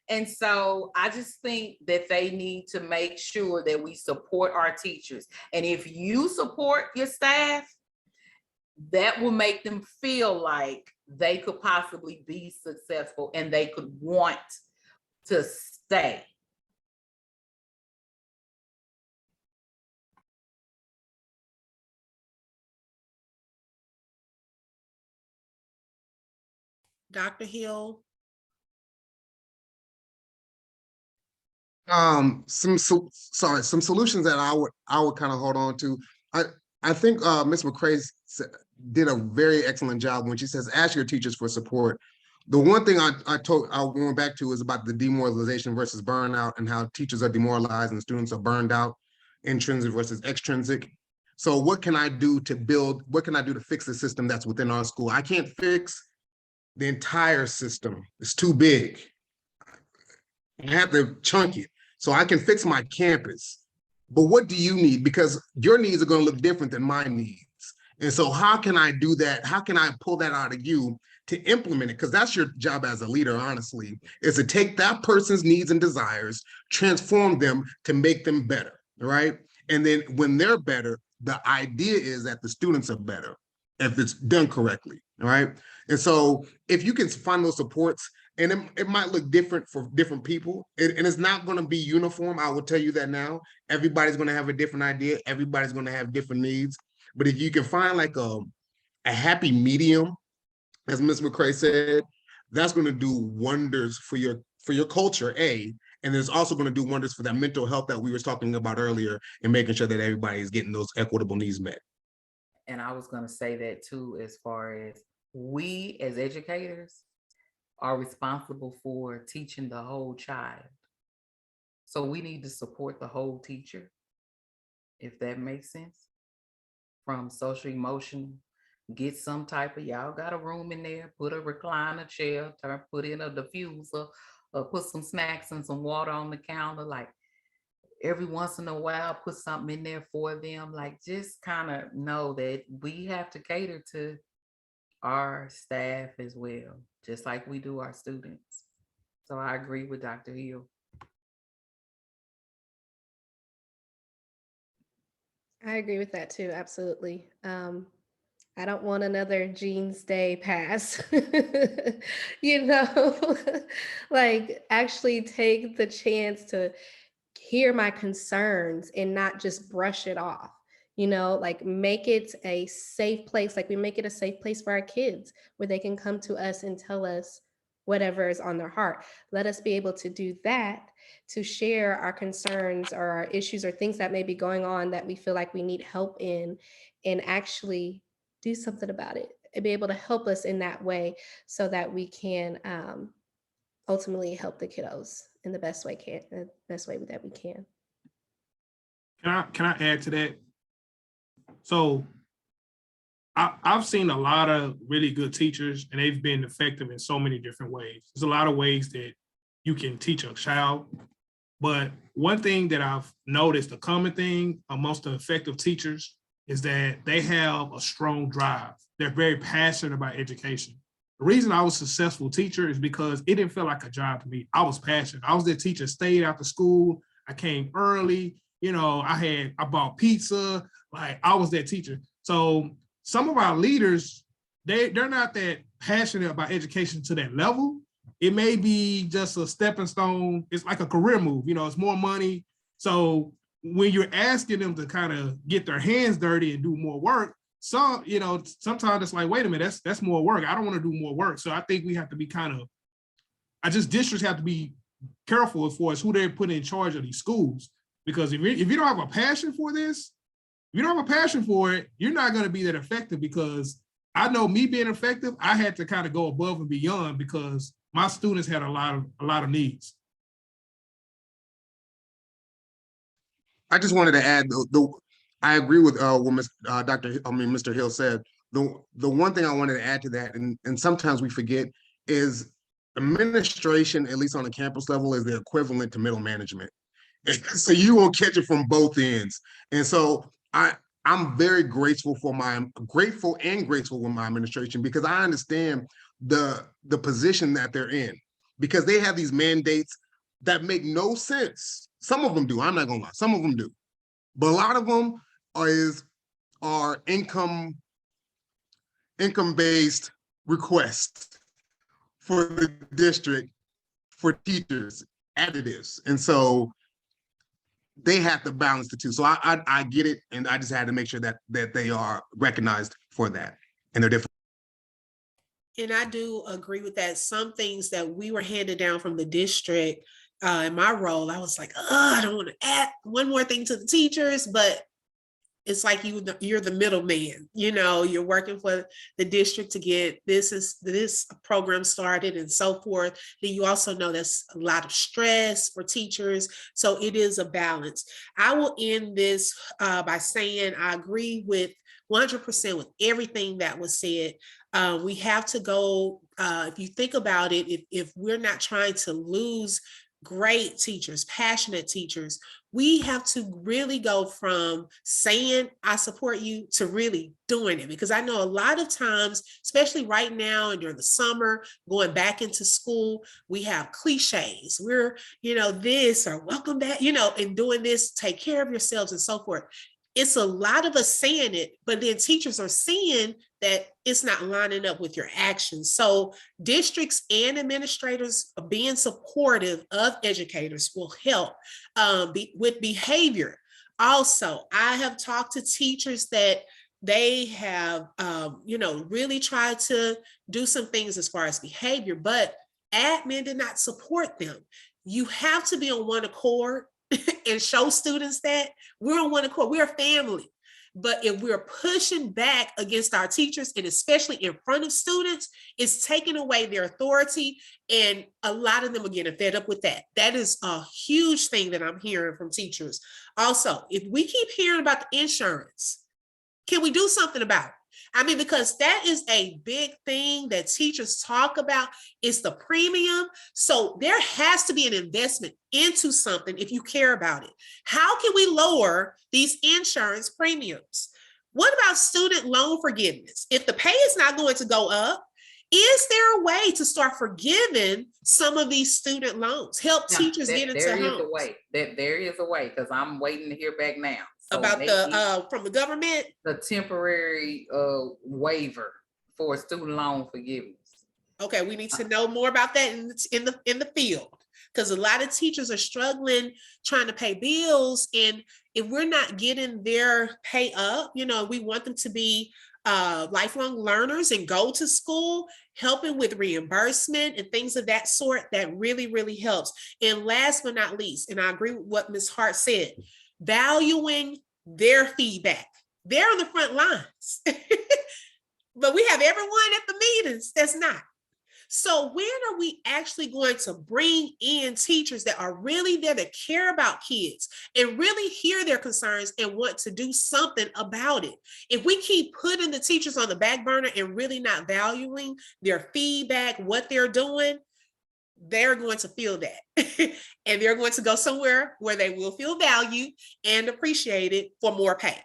And so I just think that they need to make sure that we support our teachers. And if you support your staff, that will make them feel like they could possibly be successful and they could want to stay. Dr. Hill. Some solutions that I would kind of hold on to. I think Ms. McCray did a very excellent job when she says, ask your teachers for support. The one thing I went back to is about the demoralization versus burnout, and how teachers are demoralized and students are burned out, intrinsic versus extrinsic. So what can I do to fix the system that's within our school? I can't fix the entire system. It's too big. I have to chunk it. So I can fix my campus. but what do you need? Because your needs are going to look different than my needs. And so how can I do that? How can I pull that out of you to implement it? Because that's your job as a leader, honestly, is to take that person's needs and desires, transform them to make them better, right? And then when they're better, the idea is that the students are better if it's done correctly, right? And so if you can find those supports, and it might look different for different people, and it's not going to be uniform. I will tell you that now. Everybody's going to have a different idea. Everybody's going to have different needs. But if you can find like a happy medium, as Ms. McCray said, that's going to do wonders for your culture, and it's also going to do wonders for that mental health that we were talking about earlier, and making sure that everybody is getting those equitable needs met. And I was going to say that too, as far as we as educators are responsible for teaching the whole child. So we need to support the whole teacher, if that makes sense. From social emotional, get some type of, y'all got a room in there, put a recliner chair, put in a diffuser, or put some snacks and some water on the counter. Like every once in a while, put something in there for them. Like just kind of know that we have to cater to our staff as well, just like we do our students. So I agree with Dr. Hill. I agree with that too, absolutely. I don't want another Jeans Day pass. You know, like actually take the chance to hear my concerns and not just brush it off. You know, like make it a safe place, like we make it a safe place for our kids where they can come to us and tell us whatever is on their heart. Let us be able to do that, to share our concerns or our issues or things that may be going on that we feel like we need help in, and actually do something about it and be able to help us in that way so that we can ultimately help the kiddos in the best way that we can. Can I add to that? So I've seen a lot of really good teachers, and they've been effective in so many different ways. There's a lot of ways that you can teach a child, but one thing that I've noticed, a common thing amongst the effective teachers, is that they have a strong drive. They're very passionate about education. The reason I was a successful teacher is because it didn't feel like a job to me. I was passionate. I was the teacher, stayed after school. I came early. You know, I bought pizza. Like I was that teacher. So some of our leaders, they're not that passionate about education to that level. It may be just a stepping stone. It's like a career move. You know, it's more money. So when you're asking them to kind of get their hands dirty and do more work, sometimes it's like, wait a minute, that's more work. I don't want to do more work. So I think we have to be districts have to be careful as far as who they're putting in charge of these schools. Because if you don't have a passion for this, if you don't have a passion for it, you're not going to be that effective. Because I know me being effective, I had to kind of go above and beyond because my students had a lot of needs. I just wanted to add I agree with what Mr. Hill said. The one thing I wanted to add to that, and sometimes we forget, is administration, at least on the campus level, is the equivalent to middle management. So you will catch it from both ends. And so I'm very grateful with my administration, because I understand the position that they're in, because they have these mandates that make no sense. Some of them do. I'm not gonna lie. Some of them do, but a lot of them are income-based requests for the district for teachers, additives, and so they have to balance the two. So I get it, and I just had to make sure that they are recognized for that, and they're different. And I do agree with that. Some things that we were handed down from the district, in my role, I was like, I don't want to add one more thing to the teachers, but it's like you're the middleman. You know, you're working for the district to get this program started and so forth. Then you also know there's a lot of stress for teachers. So it is a balance. I will end this by saying I agree with 100% with everything that was said. We have to go, if you think about it, if we're not trying to lose great teachers, passionate teachers, we have to really go from saying, I support you, to really doing it. Because I know a lot of times, especially right now and during the summer, going back into school, we have cliches. We're, this or welcome back, and doing this, take care of yourselves and so forth. It's a lot of us saying it, but then teachers are seeing that it's not lining up with your actions. So districts and administrators being supportive of educators will help with behavior. Also, I have talked to teachers that they have, really tried to do some things as far as behavior, but admin did not support them. You have to be on one accord and show students that we're on one accord, we're a family. But if we're pushing back against our teachers, and especially in front of students, it's taking away their authority. And a lot of them are getting fed up with that. That is a huge thing that I'm hearing from teachers. Also, if we keep hearing about the insurance, can we do something about it? I mean, because that is a big thing that teachers talk about, is the premium. So there has to be an investment into something if you care about it. How can we lower these insurance premiums? What about student loan forgiveness? If the pay is not going to go up, is there a way to start forgiving some of these student loans? Help teachers get into there homes. Is a way. There is a way, because I'm waiting to hear back now. So about from the government, the temporary waiver for student loan forgiveness. Okay, we need to know more about that in the field, because a lot of teachers are struggling trying to pay bills, and if we're not getting their pay up, we want them to be lifelong learners and go to school, helping with reimbursement and things of that sort. That really, really helps. And last but not least, and I agree with what Ms. Hart said, valuing their feedback. They're on the front lines, but we have everyone at the meetings that's not. So when are we actually going to bring in teachers that are really there to care about kids and really hear their concerns and want to do something about it? If we keep putting the teachers on the back burner and really not valuing their feedback, what they're doing, they're going to feel that. And they're going to go somewhere where they will feel valued and appreciated for more pay.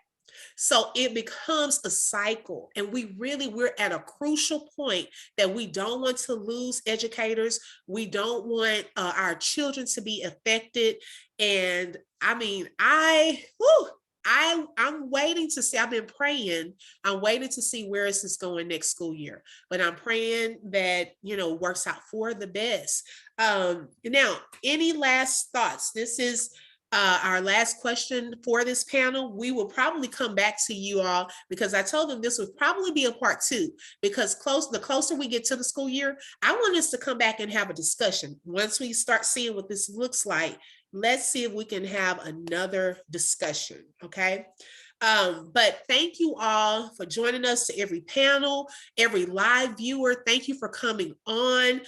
So it becomes a cycle, and we're at a crucial point that we don't want to lose educators. We don't want our children to be affected. And I mean, I'm waiting to see, I've been praying, I'm waiting to see where is this going next school year, but I'm praying that, works out for the best. Now, any last thoughts? This is our last question for this panel. We will probably come back to you all, because I told them this would probably be a part 2, because the closer we get to the school year, I want us to come back and have a discussion. Once we start seeing what this looks like, let's see if we can have another discussion, okay? But thank you all for joining us, to every panel, every live viewer. Thank you for coming on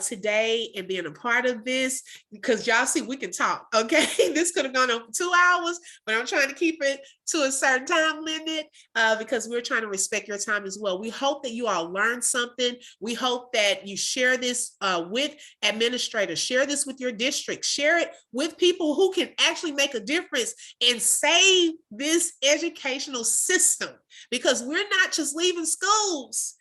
today and being a part of this, because y'all see, we can talk, okay? This could have gone on for 2 hours, but I'm trying to keep it to a certain time limit because we're trying to respect your time as well. We hope that you all learned something. We hope that you share this with administrators, share this with your district, share it with people who can actually make a difference and save this educational system, because we're not just leaving schools.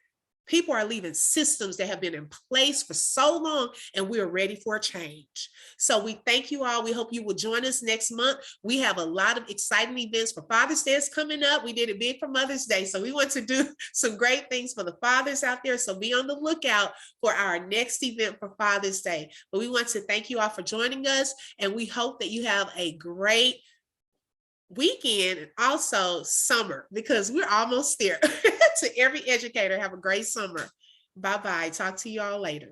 People are leaving systems that have been in place for so long, and we're ready for a change. So we thank you all. We hope you will join us next month. We have a lot of exciting events for Father's Day coming up. We did it big for Mother's Day, so we want to do some great things for the fathers out there. So be on the lookout for our next event for Father's Day. But we want to thank you all for joining us, and we hope that you have a great weekend and also summer, because we're almost there. To every educator, have a great summer. Bye-bye. Talk to you all later.